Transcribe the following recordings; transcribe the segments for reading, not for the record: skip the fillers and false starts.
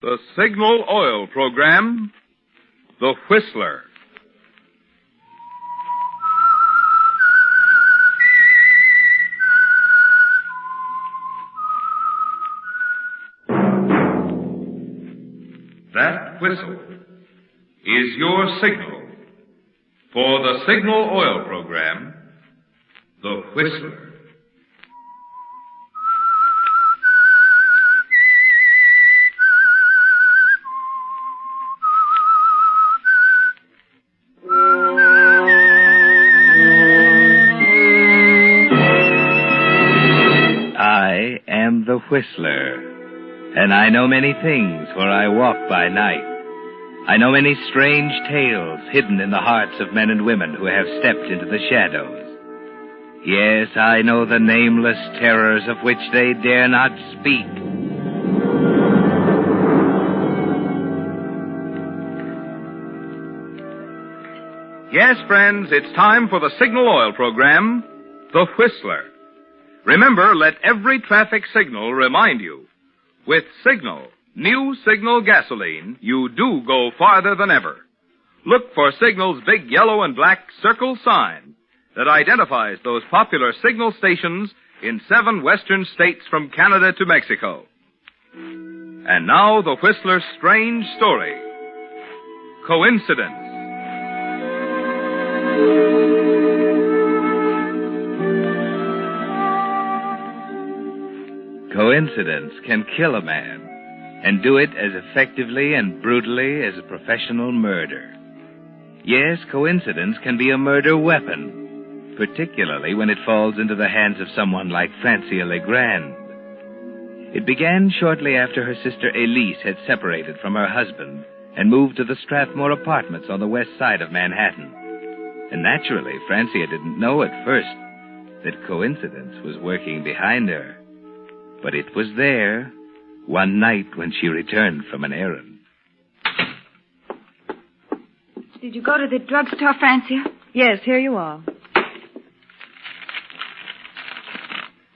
The Signal Oil Program, The Whistler. That whistle is your signal for the Signal Oil Program, The Whistler. I am the Whistler, and I know many things, for I walk by night. I know many strange tales hidden in the hearts of men and women who have stepped into the shadows. Yes, I know the nameless terrors of which they dare not speak. Yes, friends, it's time for the Signal Oil Program, The Whistler. Remember, let every traffic signal remind you, with Signal, new Signal gasoline, you do go farther than ever. Look for Signal's big yellow and black circle sign that identifies those popular Signal stations in 7 western states from Canada to Mexico. And now, the Whistler's strange story, Coincidence. Coincidence can kill a man, and do it as effectively and brutally as a professional murder. Yes, coincidence can be a murder weapon, particularly when it falls into the hands of someone like Francia Legrand. It began shortly after her sister Elise had separated from her husband and moved to the Strathmore Apartments on the west side of Manhattan. And naturally, Francia didn't know at first that coincidence was working behind her. But it was there one night when she returned from an errand. Did you go to the drugstore, Francia? Yes, here you are.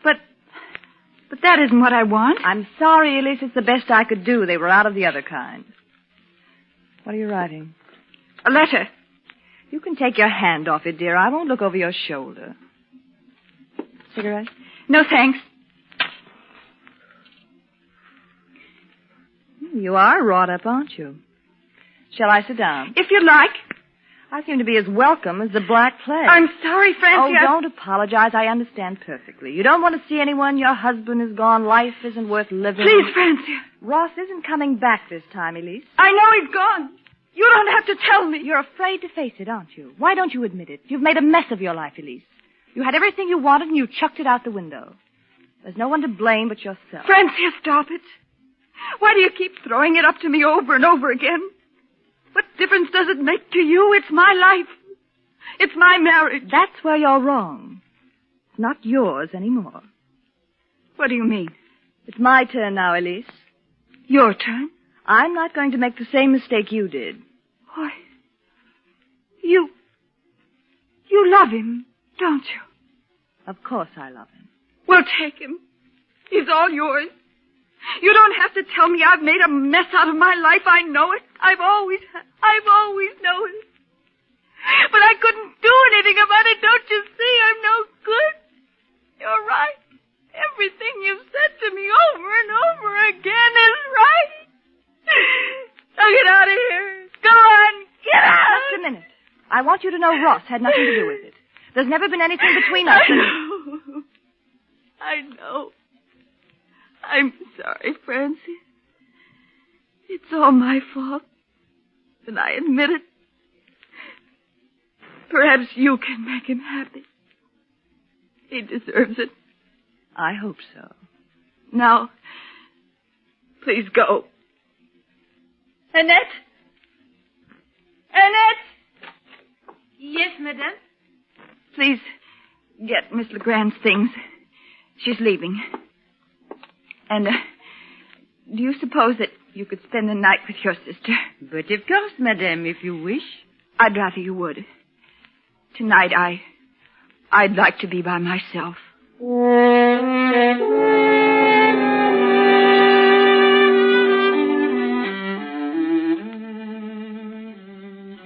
But that isn't what I want. I'm sorry, Elise. It's the best I could do. They were out of the other kind. What are you writing? A letter. You can take your hand off it, dear. I won't look over your shoulder. Cigarette? No, thanks. You are wrought up, aren't you? Shall I sit down? If you like. I seem to be as welcome as the Black Plague. I'm sorry, Francia. Oh, don't apologize. I understand perfectly. You don't want to see anyone. Your husband is gone. Life isn't worth living. Please, Francia. Ross isn't coming back this time, Elise. I know he's gone. You don't have to tell me. You're afraid to face it, aren't you? Why don't you admit it? You've made a mess of your life, Elise. You had everything you wanted and you chucked it out the window. There's no one to blame but yourself. Francia, stop it. Why do you keep throwing it up to me over and over again? What difference does it make to you? It's my life. It's my marriage. That's where you're wrong. It's not yours anymore. What do you mean? It's my turn now, Elise. Your turn? I'm not going to make the same mistake you did. Why? You love him, don't you? Of course I love him. Well, take him. He's all yours. You don't have to tell me I've made a mess out of my life. I know it. I've always known it. But I couldn't do anything about it. Don't you see? I'm no good. You're right. Everything you've said to me over and over again is right. Now get out of here. Go on. Get out. Just a minute. I want you to know Ross had nothing to do with it. There's never been anything between us. I know. I'm sorry, Francie. It's all my fault. And I admit it. Perhaps you can make him happy. He deserves it. I hope so. Now, please go. Annette? Annette? Yes, madame? Please, get Miss Legrand's things. She's leaving. And, do you suppose that you could spend the night with your sister? But of course, madame, if you wish. I'd rather you would. Tonight, I'd like to be by myself.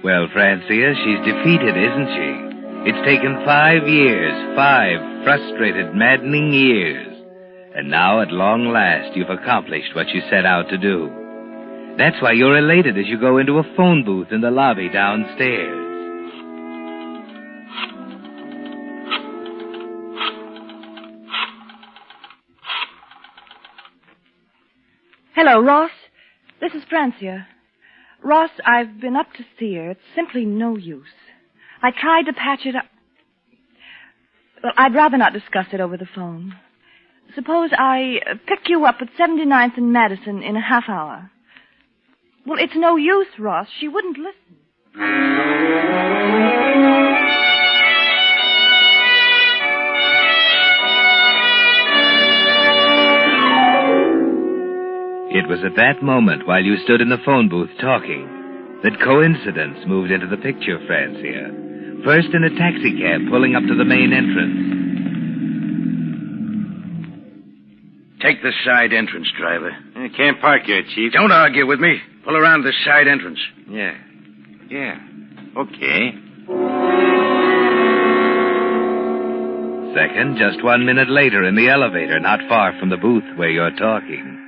Well, Francia, she's defeated, isn't she? It's taken 5 years, 5 frustrated, maddening years. And now, at long last, you've accomplished what you set out to do. That's why you're elated as you go into a phone booth in the lobby downstairs. Hello, Ross. This is Francia. Ross, I've been up to see her. It's simply no use. I tried to patch it up. Well, I'd rather not discuss it over the phone. Suppose I pick you up at 79th and Madison in a half hour. Well, it's no use, Ross. She wouldn't listen. It was at that moment, while you stood in the phone booth talking, that coincidence moved into the picture, Francia. First in a taxicab pulling up to the main entrance. Take the side entrance, driver. I can't park here, Chief. Don't argue with me. Pull around the side entrance. Yeah. Okay. Second, just 1 minute later in the elevator, not far from the booth where you're talking.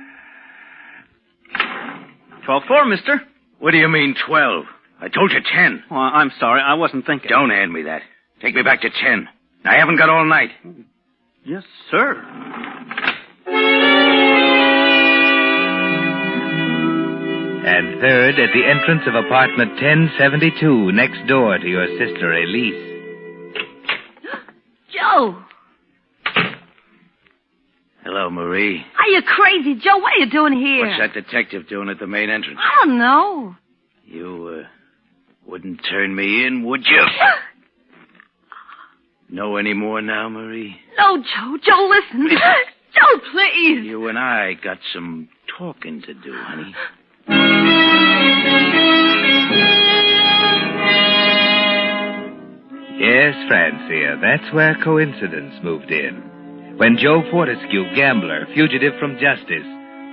12-4, mister. What do you mean, 12? I told you 10. Oh, I'm sorry. I wasn't thinking. Don't hand me that. Take me back to 10. I haven't got all night. Yes, sir. And third, at the entrance of apartment 1072, next door to your sister Elise. Joe! Hello, Marie. Are you crazy, Joe? What are you doing here? What's that detective doing at the main entrance? I don't know. You, wouldn't turn me in, would you? Know any more now, Marie? No, Joe. Joe, listen. Joe, please. You and I got some talking to do, honey. Yes, Francia, that's where coincidence moved in. When Joe Fortescue, gambler, fugitive from justice,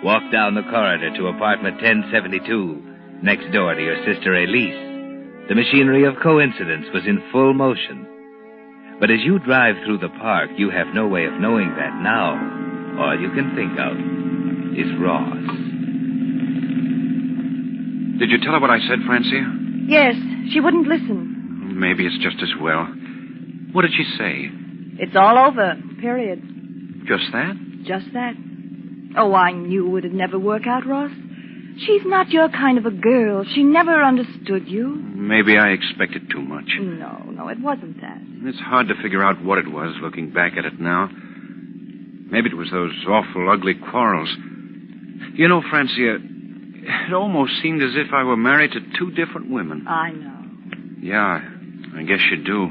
walked down the corridor to apartment 1072, next door to your sister Elise, the machinery of coincidence was in full motion. But as you drive through the park, you have no way of knowing that now. All you can think of is Ross. Did you tell her what I said, Francia? Yes, she wouldn't listen. Maybe it's just as well. What did she say? It's all over, period. Just that? Just that. Oh, I knew it'd never work out, Ross. She's not your kind of a girl. She never understood you. Maybe I expected too much. No, it wasn't that. It's hard to figure out what it was, looking back at it now. Maybe it was those awful, ugly quarrels. You know, Francia, it almost seemed as if I were married to 2 different women. I know. Yeah, I guess you do.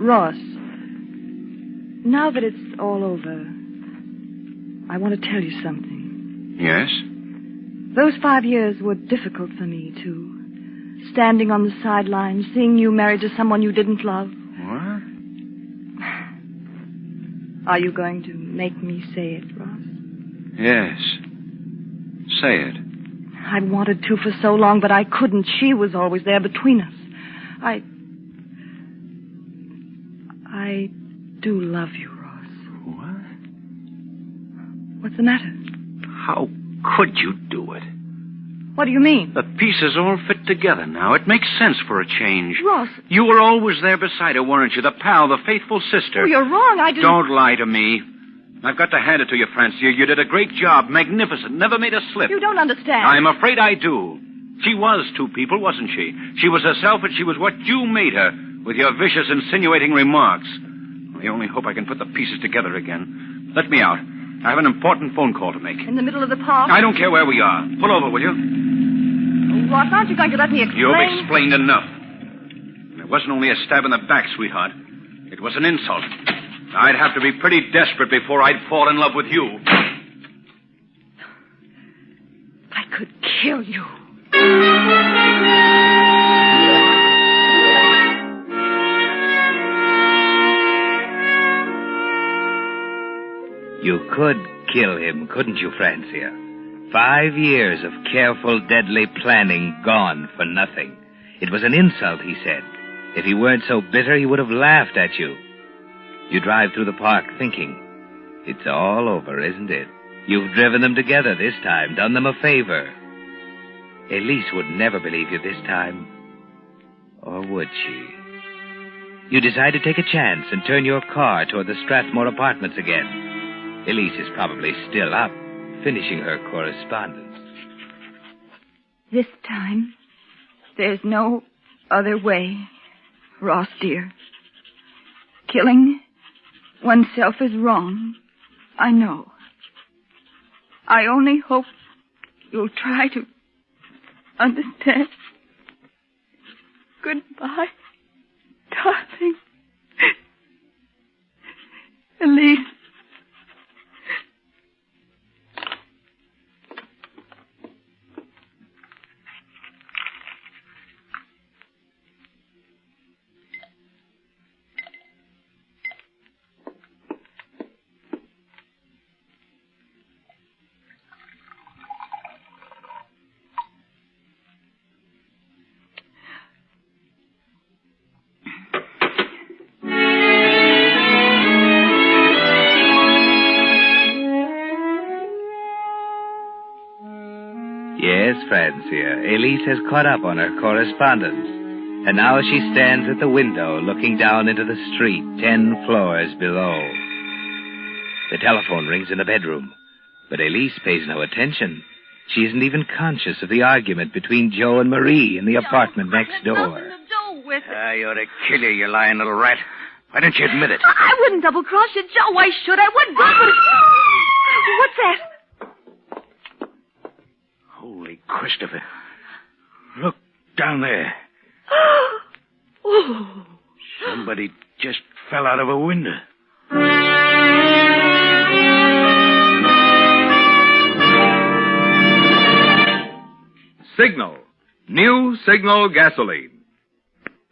Ross, now that it's all over, I want to tell you something. Yes? Those 5 years were difficult for me, too. Standing on the sidelines, seeing you married to someone you didn't love. What? Are you going to make me say it, Ross? Yes. Say it. I wanted to for so long, but I couldn't. She was always there between us. I do love you, Ross. What? What's the matter? How could you do it? What do you mean? The pieces all fit together now. It makes sense for a change. Ross. You were always there beside her, weren't you? The pal, the faithful sister. Oh, you're wrong. I didn't... Don't lie to me. I've got to hand it to you, Francia. You did a great job. Magnificent. Never made a slip. You don't understand. I'm afraid I do. She was 2 people, wasn't she? She was herself, and she was what you made her, with your vicious, insinuating remarks. I only hope I can put the pieces together again. Let me out. I have an important phone call to make. In the middle of the park? I don't care where we are. Pull over, will you? Oh, Ross, aren't you going to let me explain? You've explained enough. It wasn't only a stab in the back, sweetheart. It was an insult. I'd have to be pretty desperate before I'd fall in love with you. I could kill you. You could kill him, couldn't you, Francia? 5 years of careful, deadly planning gone for nothing. It was an insult, he said. If he weren't so bitter, he would have laughed at you. You drive through the park thinking, it's all over, isn't it? You've driven them together this time, done them a favor. Elise would never believe you this time. Or would she? You decide to take a chance and turn your car toward the Strathmore apartments again. Elise is probably still up, finishing her correspondence. This time, there's no other way, Ross, dear. Killing oneself is wrong, I know. I only hope you'll try to understand. Goodbye, darling. Elise. Yes, Francia, Elise has caught up on her correspondence. And now she stands at the window looking down into the street 10 floors below. The telephone rings in the bedroom, but Elise pays no attention. She isn't even conscious of the argument between Joe and Marie in the apartment next door. Nothing to do with it. I ought to kill you, you lying little rat. Why don't you admit it? I wouldn't double-cross you, Joe. Why should I? What good would it... What's that? Holy Christopher. Look down there. Oh. Somebody just fell out of a window. Signal. New Signal gasoline.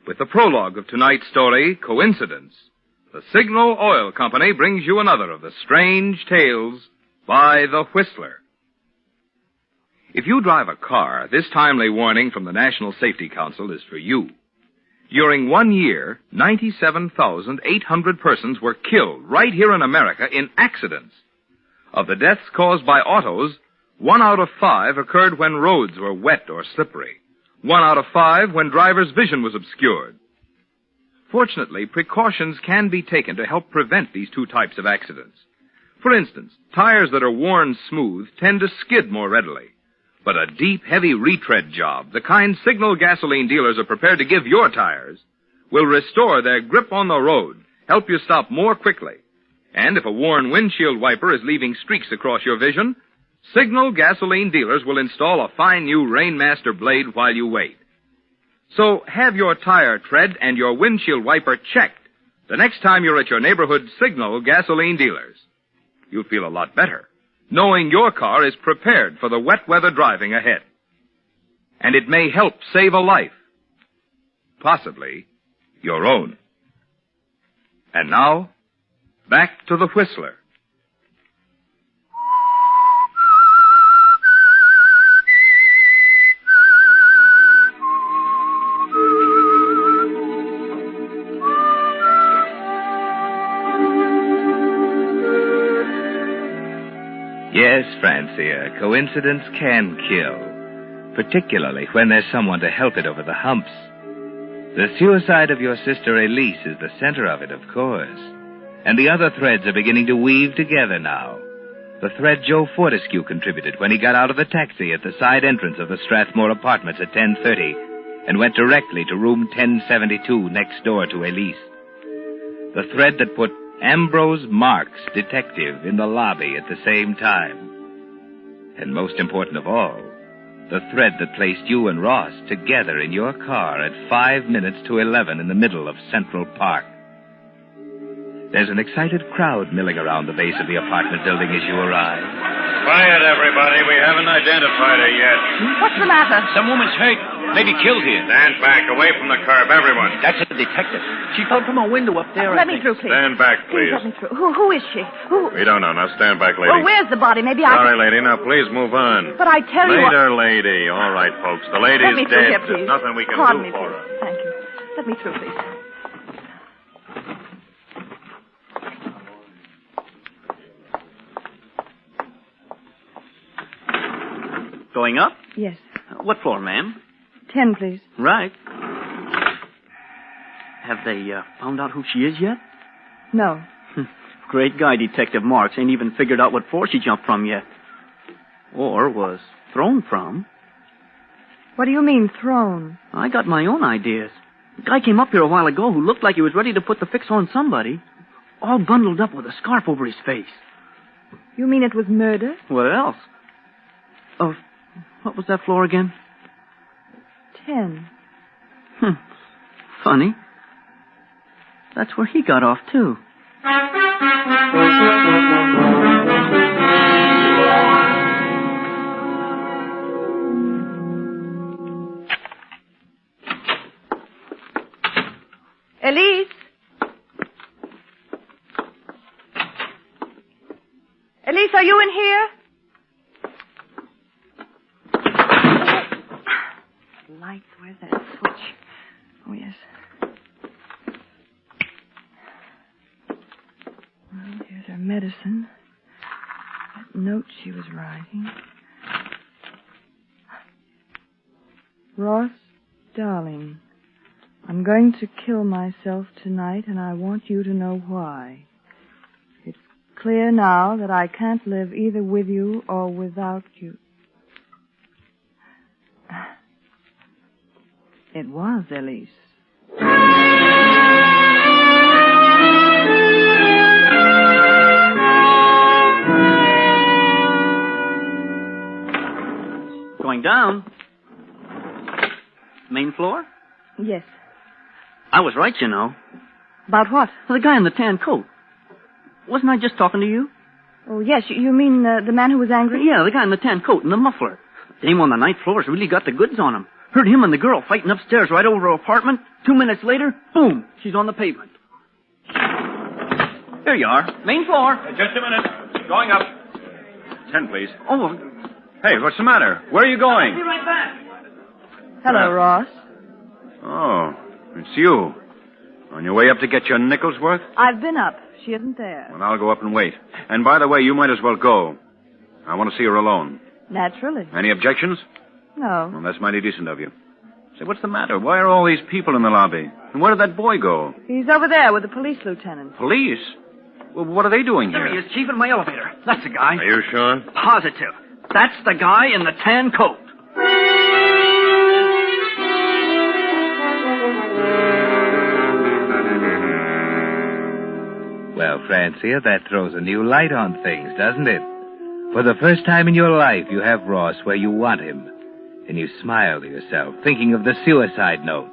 With the prologue of tonight's story, Coincidence, the Signal Oil Company brings you another of the strange tales by the Whistler. If you drive a car, this timely warning from the National Safety Council is for you. During 1 year, 97,800 persons were killed right here in America in accidents. Of the deaths caused by autos, 1 out of 5 occurred when roads were wet or slippery. 1 out of 5 when drivers' vision was obscured. Fortunately, precautions can be taken to help prevent these two types of accidents. For instance, tires that are worn smooth tend to skid more readily. But a deep, heavy retread job, the kind Signal gasoline dealers are prepared to give your tires, will restore their grip on the road, help you stop more quickly. And if a worn windshield wiper is leaving streaks across your vision, Signal gasoline dealers will install a fine new Rainmaster blade while you wait. So have your tire tread and your windshield wiper checked the next time you're at your neighborhood Signal gasoline dealers. You'll feel a lot better, knowing your car is prepared for the wet weather driving ahead. And it may help save a life. Possibly your own. And now, back to the Whistler. Yes, Francia, coincidence can kill, particularly when there's someone to help it over the humps. The suicide of your sister Elise is the center of it, of course. And the other threads are beginning to weave together now. The thread Joe Fortescue contributed when he got out of the taxi at the side entrance of the Strathmore apartments at 10:30 and went directly to room 1072 next door to Elise. The thread that put Ambrose Marks, detective, in the lobby at the same time. And most important of all, the thread that placed you and Ross together in your car at 5 minutes to 11 in the middle of Central Park. There's an excited crowd milling around the base of the apartment building as you arrive. Quiet, everybody. We haven't identified her yet. What's the matter? Some woman's hurt. Maybe killed here. Stand back, away from the curb, everyone. That's a detective. She fell from a window up there, Let me through, please. Stand back, Please please. let me through. Who is she? Who? We don't know. Now stand back, lady. Well, where's the body? Maybe I Sorry, lady. Now please move on. But I tell you what... Later, lady. All right, folks. The lady's Let me through dead. here, please. There's nothing we can Pardon do me, for please. her. Thank you. Let me through, please. Going up? Yes. What floor, ma'am? 10, please. Right. Have they found out who she is yet? No. Great guy, Detective Marks. Ain't even figured out what floor she jumped from yet. Or was thrown from. What do you mean, thrown? I got my own ideas. A guy came up here a while ago who looked like he was ready to put the fix on somebody. All bundled up with a scarf over his face. You mean it was murder? What else? Oh, what was that floor again? 10. Funny. That's where he got off, too. Elise? Elise, are you in here? Lights, where's that switch? Oh, yes. Well, here's her medicine. That note she was writing. Ross, darling, I'm going to kill myself tonight, and I want you to know why. It's clear now that I can't live either with you or without you. It was, Elise. Going down. Main floor? Yes. I was right, you know. About what? The guy in the tan coat. Wasn't I just talking to you? Oh, yes. You mean the man who was angry? Yeah, the guy in the tan coat and the muffler. Dame on the ninth floor's really got the goods on him. Heard him and the girl fighting upstairs right over her apartment. 2 minutes later, boom, she's on the pavement. Here you are. Main floor. Just a minute. Going up. 10, please. Oh, Hey, what's the matter? Where are you going? be right back. Hello, Ross. Oh, it's you. On your way up to get your nickel's worth? I've been up. She isn't there. Well, I'll go up and wait. And by the way, you might as well go. I want to see her alone. Naturally. Any objections? No. Well, that's mighty decent of you. Say, what's the matter? Why are all these people in the lobby? And where did that boy go? He's over there with the police lieutenant. Police? Well, what are they doing There he here? is, Chief, in my elevator. That's the guy. Are you sure? Positive. That's the guy in the tan coat. Well, Francia, that throws a new light on things, doesn't it? For the first time in your life, you have Ross where you want him. And you smile to yourself, thinking of the suicide note,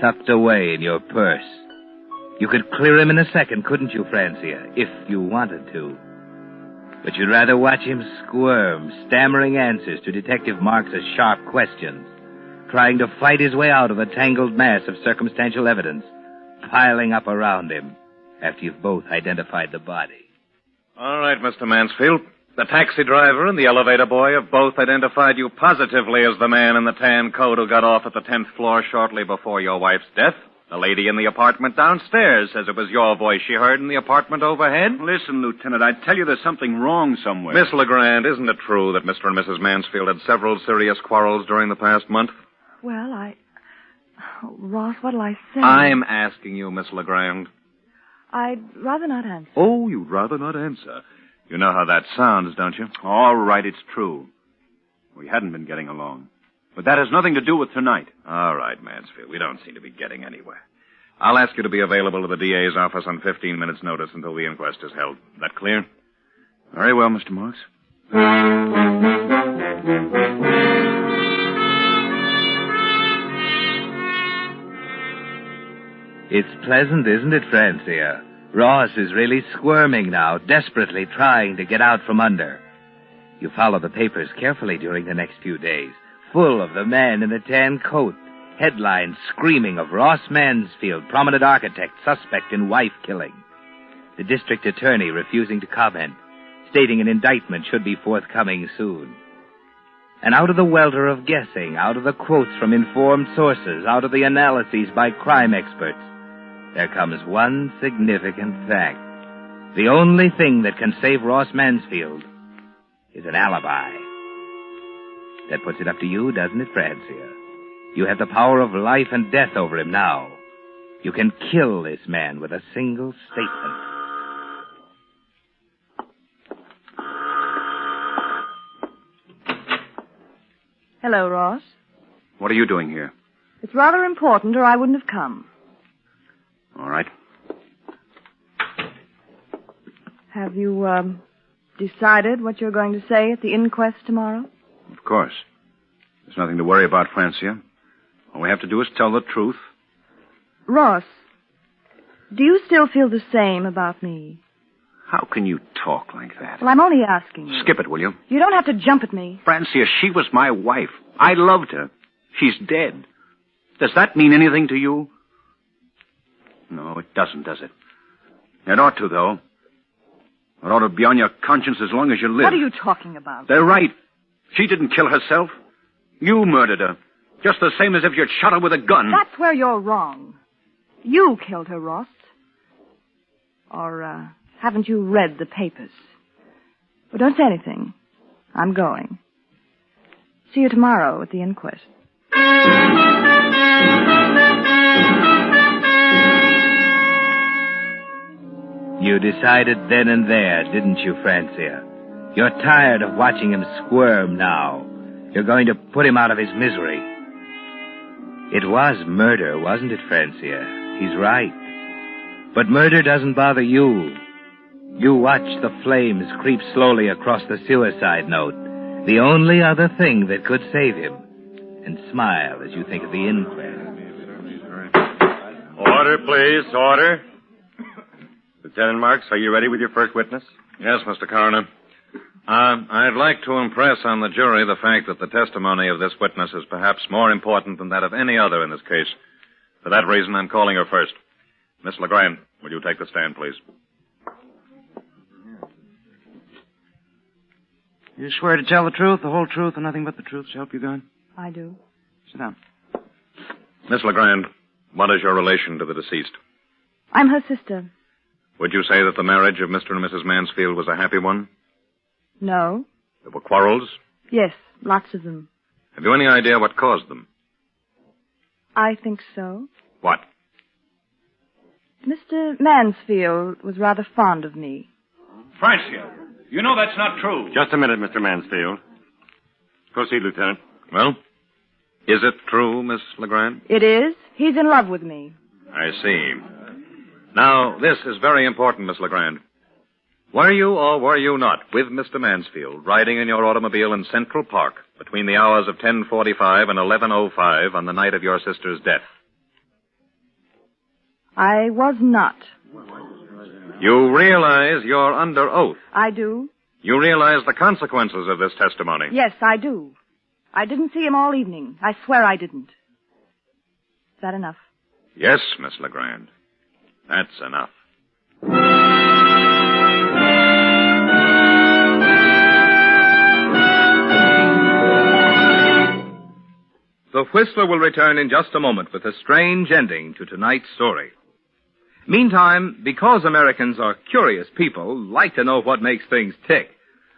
tucked away in your purse. You could clear him in a second, couldn't you, Francia, if you wanted to? But you'd rather watch him squirm, stammering answers to Detective Marks' sharp questions, trying to fight his way out of a tangled mass of circumstantial evidence, piling up around him after you've both identified the body. All right, Mr. Mansfield. The taxi driver and the elevator boy have both identified you positively as the man in the tan coat who got off at the 10th floor shortly before your wife's death. The lady in the apartment downstairs says it was your voice she heard in the apartment overhead. Listen, Lieutenant, I tell you there's something wrong somewhere. Miss LeGrand, isn't it true that Mr. and Mrs. Mansfield had several serious quarrels during the past month? Well, Oh, Ross, what'll I say? I'm asking you, Miss LeGrand. I'd rather not answer. Oh, you'd rather not answer. You know how that sounds, don't you? All right, it's true. We hadn't been getting along. But that has nothing to do with tonight. All right, Mansfield. We don't seem to be getting anywhere. I'll ask you to be available to the DA's office on 15 minutes' notice until the inquest is held. That clear? Very well, Mr. Marks. It's pleasant, isn't it, Francia? Ross is really squirming now, desperately trying to get out from under. You follow the papers carefully during the next few days, full of the man in the tan coat. Headlines screaming of Ross Mansfield, prominent architect, suspect in wife killing. The district attorney refusing to comment, stating an indictment should be forthcoming soon. And out of the welter of guessing, out of the quotes from informed sources, out of the analyses by crime experts, there comes one significant fact. The only thing that can save Ross Mansfield is an alibi. That puts it up to you, doesn't it, Francia? You have the power of life and death over him now. You can kill this man with a single statement. Hello, Ross. What are you doing here? It's rather important, or I wouldn't have come. All right. Have you, decided what you're going to say at the inquest tomorrow? Of course. There's nothing to worry about, Francia. All we have to do is tell the truth. Ross, do you still feel the same about me? How can you talk like that? Well, I'm only asking you. Skip it, will you? You don't have to jump at me. Francia, she was my wife. I loved her. She's dead. Does that mean anything to you? No, it doesn't, does it? It ought to, though. It ought to be on your conscience as long as you live. What are you talking about? They're right. She didn't kill herself. You murdered her. Just the same as if you'd shot her with a gun. That's where you're wrong. You killed her, Ross. Or, haven't you read the papers? Well, don't say anything. I'm going. See you tomorrow at the inquest. You decided then and there, didn't you, Francia? You're tired of watching him squirm now. You're going to put him out of his misery. It was murder, wasn't it, Francia? He's right. But murder doesn't bother you. You watch the flames creep slowly across the suicide note, the only other thing that could save him, and smile as you think of the inquest. Order, please, order. Lieutenant Marks, are you ready with your first witness? Yes, Mr. Coroner. I'd like to impress on the jury the fact that the testimony of this witness is perhaps more important than that of any other in this case. For that reason, I'm calling her first. Miss LeGrand, will you take the stand, please? You swear to tell the truth, the whole truth, and nothing but the truth to help you God? I do. Sit down. Miss LeGrand, what is your relation to the deceased? I'm her sister. Would you say that the marriage of Mr. and Mrs. Mansfield was a happy one? No. There were quarrels? Yes, lots of them. Have you any idea what caused them? I think so. What? Mr. Mansfield was rather fond of me. Francia, you know that's not true. Just a minute, Mr. Mansfield. Proceed, Lieutenant. Well, is it true, Miss LeGrand? It is. He's in love with me. I see. Now, this is very important, Miss LeGrand. Were you or were you not with Mr. Mansfield riding in your automobile in Central Park between the hours of 10:45 and 11:05 on the night of your sister's death? I was not. You realize you're under oath. I do. You realize the consequences of this testimony. Yes, I do. I didn't see him all evening. I swear I didn't. Is that enough? Yes, Miss LeGrand. That's enough. The Whistler will return in just a moment with a strange ending to tonight's story. Meantime, because Americans are curious people, like to know what makes things tick,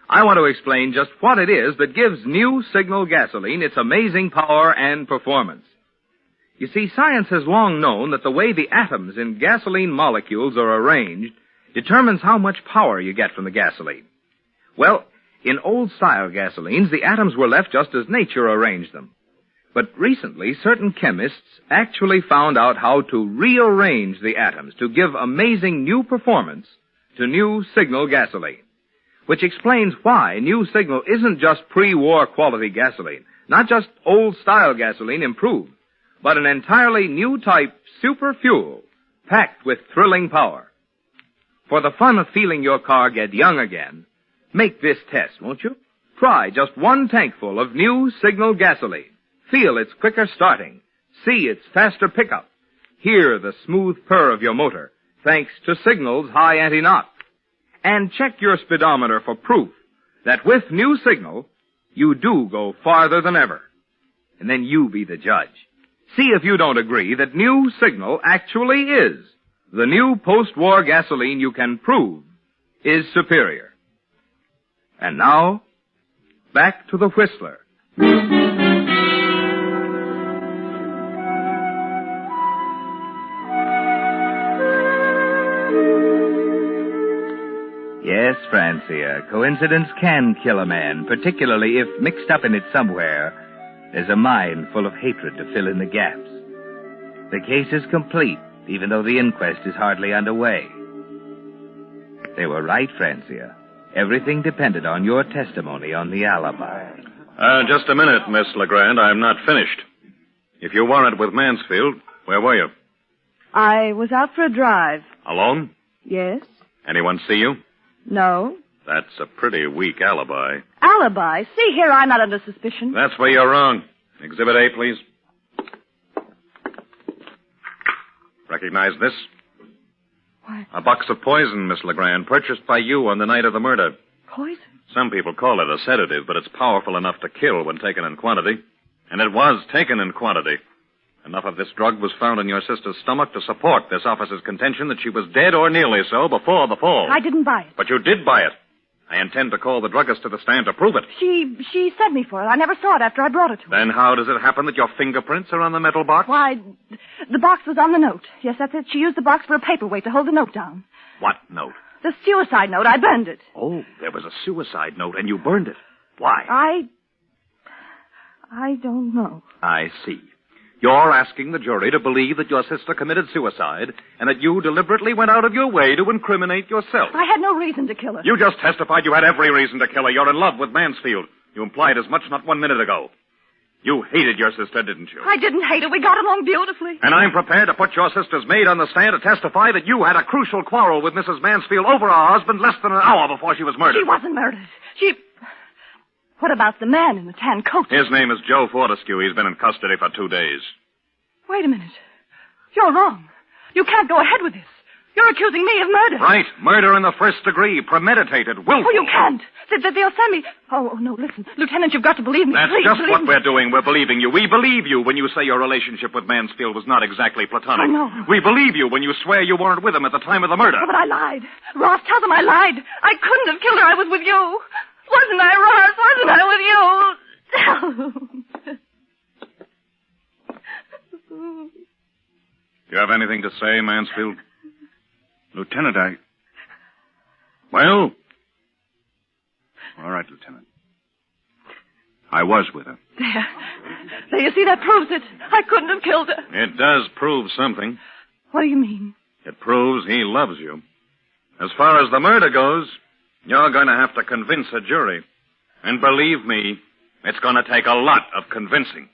I want to explain just what it is that gives new Signal gasoline its amazing power and performance. You see, science has long known that the way the atoms in gasoline molecules are arranged determines how much power you get from the gasoline. Well, in old-style gasolines, the atoms were left just as nature arranged them. But recently, certain chemists actually found out how to rearrange the atoms to give amazing new performance to new Signal gasoline. Which explains why new Signal isn't just pre-war quality gasoline, not just old-style gasoline improved, but an entirely new type super fuel packed with thrilling power. For the fun of feeling your car get young again, make this test, won't you? Try just 1 tankful of new Signal gasoline. Feel its quicker starting. See its faster pickup. Hear the smooth purr of your motor, thanks to Signal's high anti-knock. And check your speedometer for proof that with new Signal, you do go farther than ever. And then you be the judge. See if you don't agree that new Signal actually is the new post-war gasoline you can prove is superior. And now, back to the Whistler. Yes, Francia, coincidence can kill a man, particularly if mixed up in it somewhere, there's a mind full of hatred to fill in the gaps. The case is complete, even though the inquest is hardly underway. They were right, Francia. Everything depended on your testimony on the alibi. Just a minute, Miss Legrand. I'm not finished. If you weren't with Mansfield, where were you? I was out for a drive. Alone? Yes? Anyone see you? No? That's a pretty weak alibi. Alibi? See here, I'm not under suspicion. That's where you're wrong. Exhibit A, please. Recognize this? What? A box of poison, Miss Legrand, purchased by you on the night of the murder. Poison? Some people call it a sedative, but it's powerful enough to kill when taken in quantity. And it was taken in quantity. Enough of this drug was found in your sister's stomach to support this officer's contention that she was dead or nearly so before the fall. I didn't buy it. But you did buy it. I intend to call the druggist to the stand to prove it. She sent me for it. I never saw it after I brought it to her. Then how does it happen that your fingerprints are on the metal box? Why, the box was on the note. Yes, that's it. She used the box for a paperweight to hold the note down. What note? The suicide note. I burned it. Oh, there was a suicide note and you burned it. Why? I don't know. I see. You're asking the jury to believe that your sister committed suicide and that you deliberately went out of your way to incriminate yourself. I had no reason to kill her. You just testified you had every reason to kill her. You're in love with Mansfield. You implied as much not 1 minute ago. You hated your sister, didn't you? I didn't hate her. We got along beautifully. And I'm prepared to put your sister's maid on the stand to testify that you had a crucial quarrel with Mrs. Mansfield over her husband less than an hour before she was murdered. She wasn't murdered. What about the man in the tan coat? His name is Joe Fortescue. He's been in custody for 2 days. Wait a minute. You're wrong. You can't go ahead with this. You're accusing me of murder. Right. Murder in the first degree. Premeditated. Willful. Oh, you can't. They'll send me... Oh, no, listen. Lieutenant, you've got to believe me. That's Please, just what me. we're doing. We're believing you. We believe you when you say your relationship with Mansfield was not exactly platonic. I know. We believe you when you swear you weren't with him at the time of the murder. Oh, but I lied. Ross, tell them I lied. I couldn't have killed her. I was with you. Wasn't I, Ross? Wasn't I with you? Do you have anything to say, Mansfield? Lieutenant, Well? All right, Lieutenant. I was with her. There, you see, that proves it. I couldn't have killed her. It does prove something. What do you mean? It proves he loves you. As far as the murder goes, you're going to have to convince a jury. And believe me, it's going to take a lot of convincing.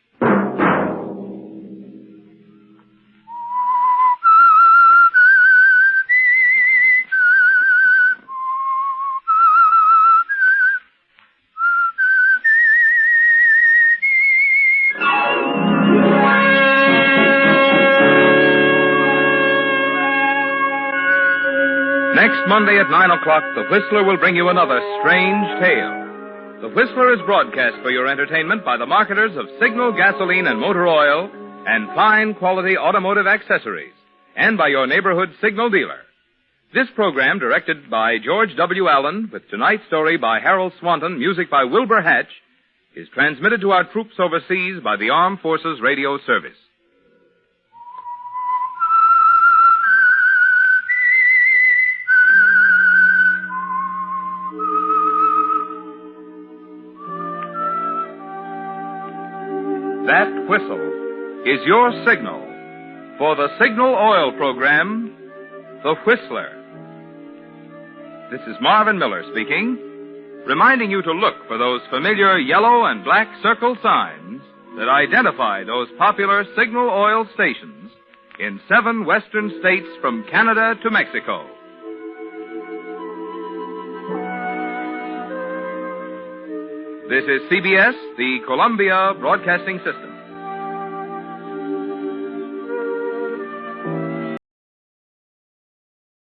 Next Monday at 9 o'clock, The Whistler will bring you another strange tale. The Whistler is broadcast for your entertainment by the marketers of Signal gasoline and motor oil and fine quality automotive accessories, and by your neighborhood Signal dealer. This program, directed by George W. Allen, with tonight's story by Harold Swanton, music by Wilbur Hatch, is transmitted to our troops overseas by the Armed Forces Radio Service. That whistle is your signal for the Signal Oil program, The Whistler. This is Marvin Miller speaking, reminding you to look for those familiar yellow and black circle signs that identify those popular Signal Oil stations in 7 western states from Canada to Mexico. This is CBS, the Columbia Broadcasting System.